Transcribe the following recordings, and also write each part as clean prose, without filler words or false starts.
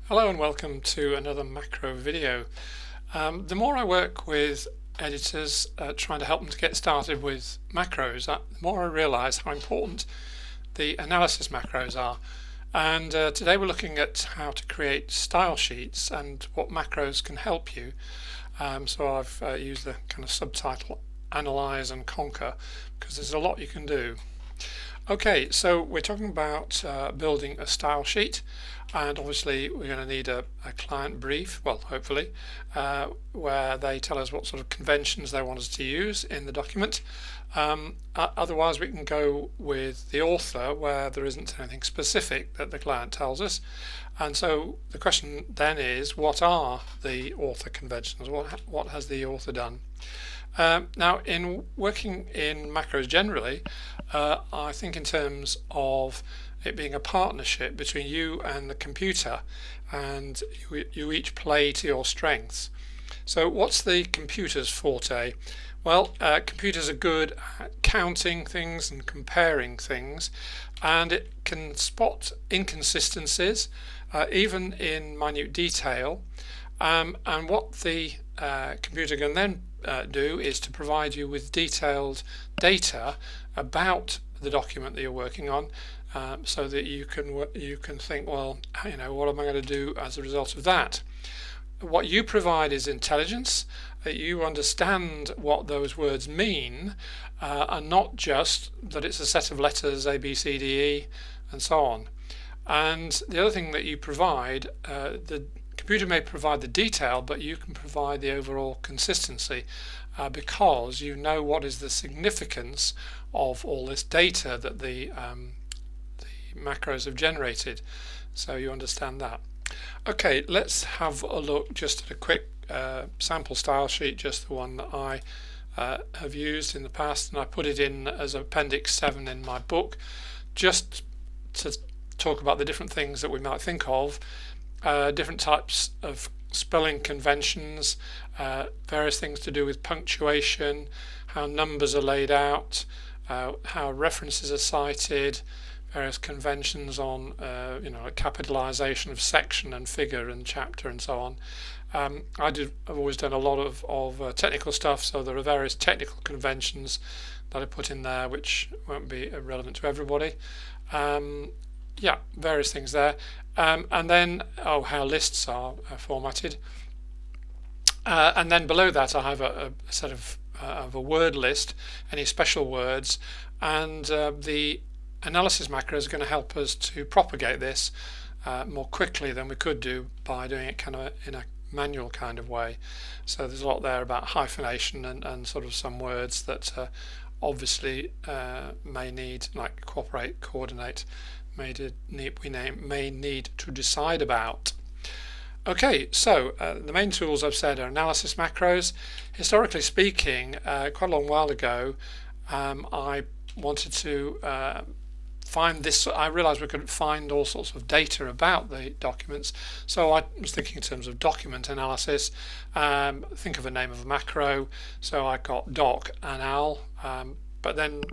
Hello and welcome to another macro video. The more I work with editors trying to help them to get started with macros, the more I realize how important the analysis macros are. And today we're looking at how to create style sheets and what macros can help you. So I've used the kind of subtitle Analyze and Conquer because there's a lot you can do. Okay, so we're talking about building a style sheet, and obviously we're going to need a client brief, well hopefully, where they tell us what sort of conventions they want us to use in the document. Otherwise we can go with the author where there isn't anything specific that the client tells us. And so the question then is, what are the author conventions? What has the author done? Now, in working in macros generally, I think in terms of it being a partnership between you and the computer, and you each play to your strengths. So what's the computer's forte? Well, computers are good at counting things and comparing things, and it can spot inconsistencies, even in minute detail. And what the computer can then do is to provide you with detailed data about the document that you're working on, so that you can think, well, what am I going to do as a result of that? What you provide is intelligence. You understand what those words mean, and not just that it's a set of letters A, B, C, D, E, and so on. And the other thing that you provide, the computer may provide the detail, but you can provide the overall consistency, because you know what is the significance of all this data that the macros have generated, so you understand that. Okay, let's have a look just at a quick sample style sheet, just the one that I have used in the past, and I put it in as Appendix 7 in my book, just to talk about the different things that we might think of, different types of spelling conventions, various things to do with punctuation, how numbers are laid out, how references are cited, various conventions on capitalization of section and figure and chapter and so on. I've always done a lot of technical stuff, so there are various technical conventions that I put in there which won't be relevant to everybody. Various things there, and then how lists are formatted, and then below that I have a set of a word list, any special words, and the analysis macro is going to help us to propagate this more quickly than we could do by doing it kind of in a manual kind of way. So there's a lot there about hyphenation and sort of some words that obviously may need, like cooperate, coordinate, we may need to decide about. Okay, so the main tools I've said are analysis macros. Historically speaking, quite a long while ago, I wanted to find this. I realized we could find all sorts of data about the documents, so I was thinking in terms of document analysis. Think of a name of a macro, so I got doc anal, but then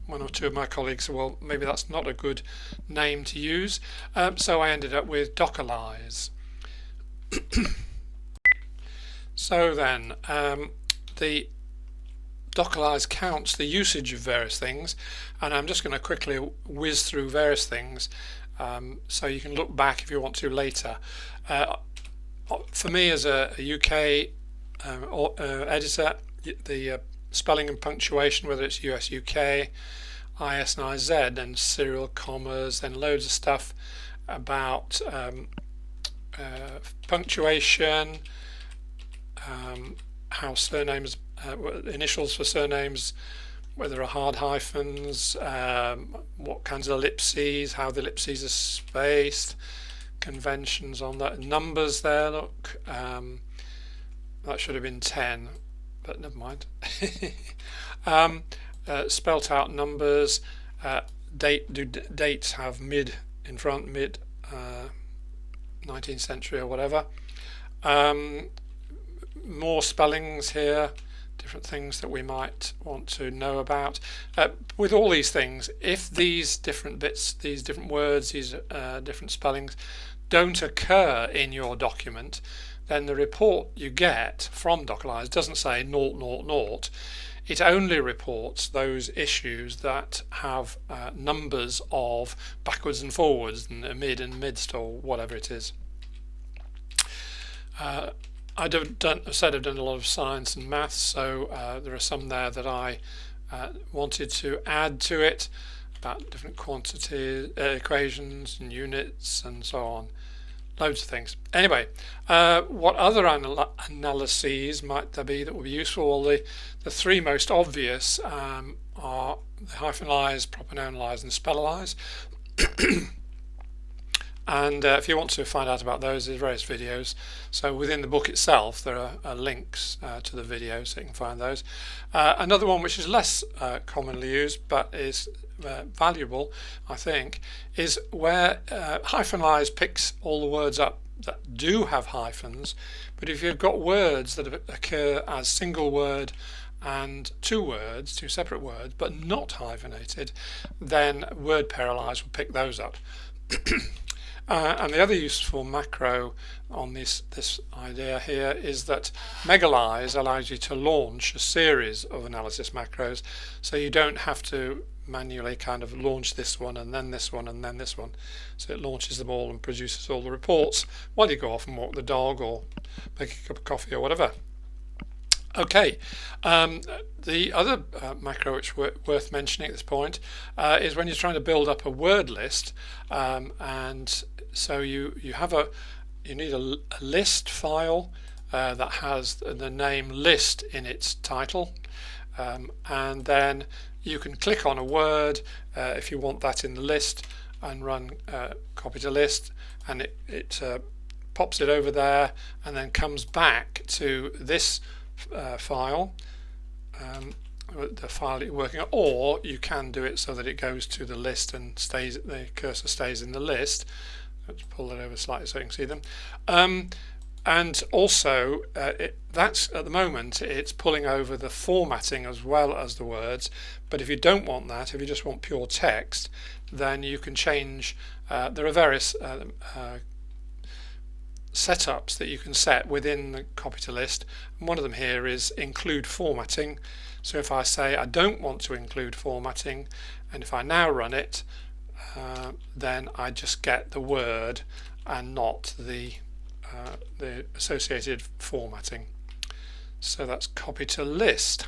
one or two of my colleagues said, well, maybe that's not a good name to use, so I ended up with docalize. So then the docalize counts the usage of various things, and I'm just going to quickly whiz through various things, so you can look back if you want to later. For me as a UK editor, the spelling and punctuation, whether it's US, UK, IS and IZ, and serial commas, and loads of stuff about punctuation, how surnames, initials for surnames, whether there are hard hyphens, what kinds of ellipses, how the ellipses are spaced, conventions on that, numbers there, look, that should have been 10, but never mind. Spelt out numbers, dates have mid in front, mid 19th century or whatever. More spellings here, different things that we might want to know about. With all these things, if these different bits, these different words, these different spellings don't occur in your document, then the report you get from Dockerlyze doesn't say 000. It only reports those issues that have numbers of backwards and forwards and a mid and midst or whatever it is. I've done a lot of science and maths, so there are some there that I wanted to add to it about different quantities, equations and units and so on. Loads of things. Anyway, what other analyses might there be that would be useful? Well, the three most obvious are the hyphenalize, propernominalize and spellalize. And if you want to find out about those, there's various videos. So within the book itself, there are links to the videos, so you can find those. Another one which is less commonly used, but is valuable, I think, is where hyphenalize picks all the words up that do have hyphens. But if you've got words that occur as single word and two separate words, but not hyphenated, then word parallelize will pick those up. And the other useful macro on this idea here is that Megalize allows you to launch a series of analysis macros, so you don't have to manually kind of launch this one and then this one and then this one. So it launches them all and produces all the reports while you go off and walk the dog or make a cup of coffee or whatever. Okay, the other macro which worth mentioning at this point is when you're trying to build up a word list, and so you need a list file that has the name list in its title, and then you can click on a word if you want that in the list and run copy to list, and it pops it over there and then comes back to this file, the file that you're working on, or you can do it so that it goes to the list and the cursor stays in the list. Let's pull it over slightly so you can see them. And also that's at the moment it's pulling over the formatting as well as the words, but if you don't want that, if you just want pure text, then you can change. There are various setups that you can set within the copy to list, and one of them here is include formatting. So if I say I don't want to include formatting, and if I now run it, then I just get the word and not the associated formatting. So that's copy to list.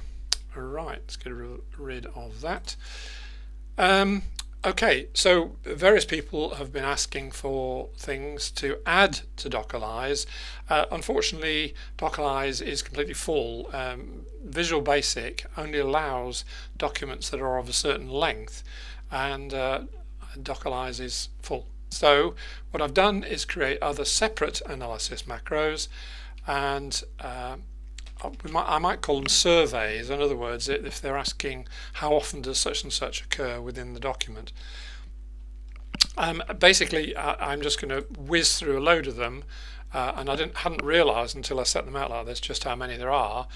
Right, let's get rid of that. Okay, so various people have been asking for things to add to Dockerlyze. Unfortunately, Dockerlyze is completely full. Visual Basic only allows documents that are of a certain length, and Dockerlyze is full. So what I've done is create other separate analysis macros, and I might call them surveys. In other words, if they're asking how often does such and such occur within the document. Basically, I'm just going to whiz through a load of them, and I hadn't realised until I set them out like this just how many there are,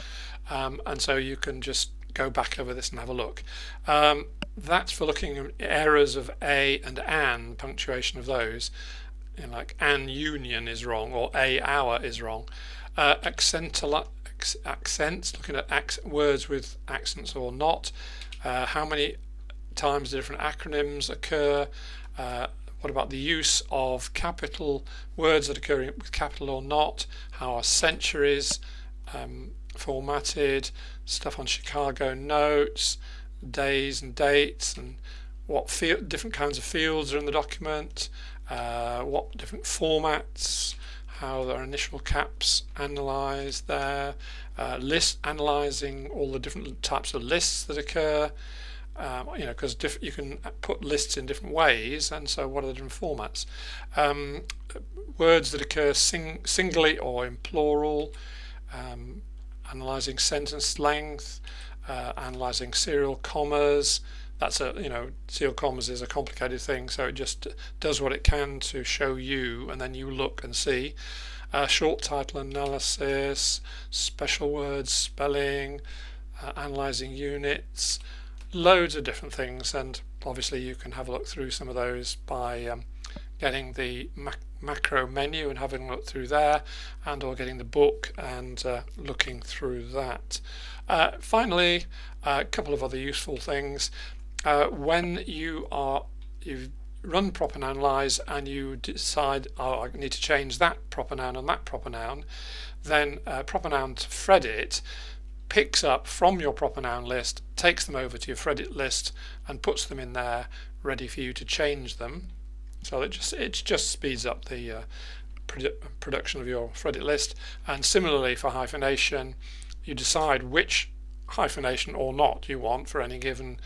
and so you can just go back over this and have a look. That's for looking at errors of a and an, punctuation of those, like an union is wrong or a hour is wrong. Accents, looking at words with accents or not, how many times the different acronyms occur, what about the use of capital words that occur with capital or not, how are centuries formatted, stuff on Chicago notes, days and dates, and what different kinds of fields are in the document, what different formats, how there are initial caps analysed there, analysing all the different types of lists that occur, because you can put lists in different ways, and so what are the different formats, words that occur singly or in plural, analysing sentence length, analysing serial commas. That's serial commas is a complicated thing, so it just does what it can to show you, and then you look and see. Short title analysis, special words, spelling, analysing units, loads of different things, and obviously you can have a look through some of those by getting the macro menu and having a look through there, and or getting the book and looking through that. Finally, a couple of other useful things. When you've run proper noun lies and you decide, oh, I need to change that proper noun and that proper noun, then proper noun to Fredit picks up from your proper noun list, takes them over to your Fredit list and puts them in there ready for you to change them. So it just speeds up the production of your Fredit list. And similarly for hyphenation, you decide which hyphenation or not you want for any given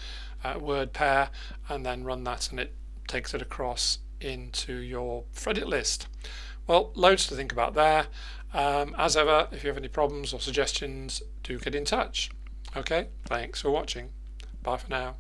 word pair, and then run that and it takes it across into your Fredit list. Well, loads to think about there. As ever, if you have any problems or suggestions, do get in touch. Okay, thanks for watching. Bye for now.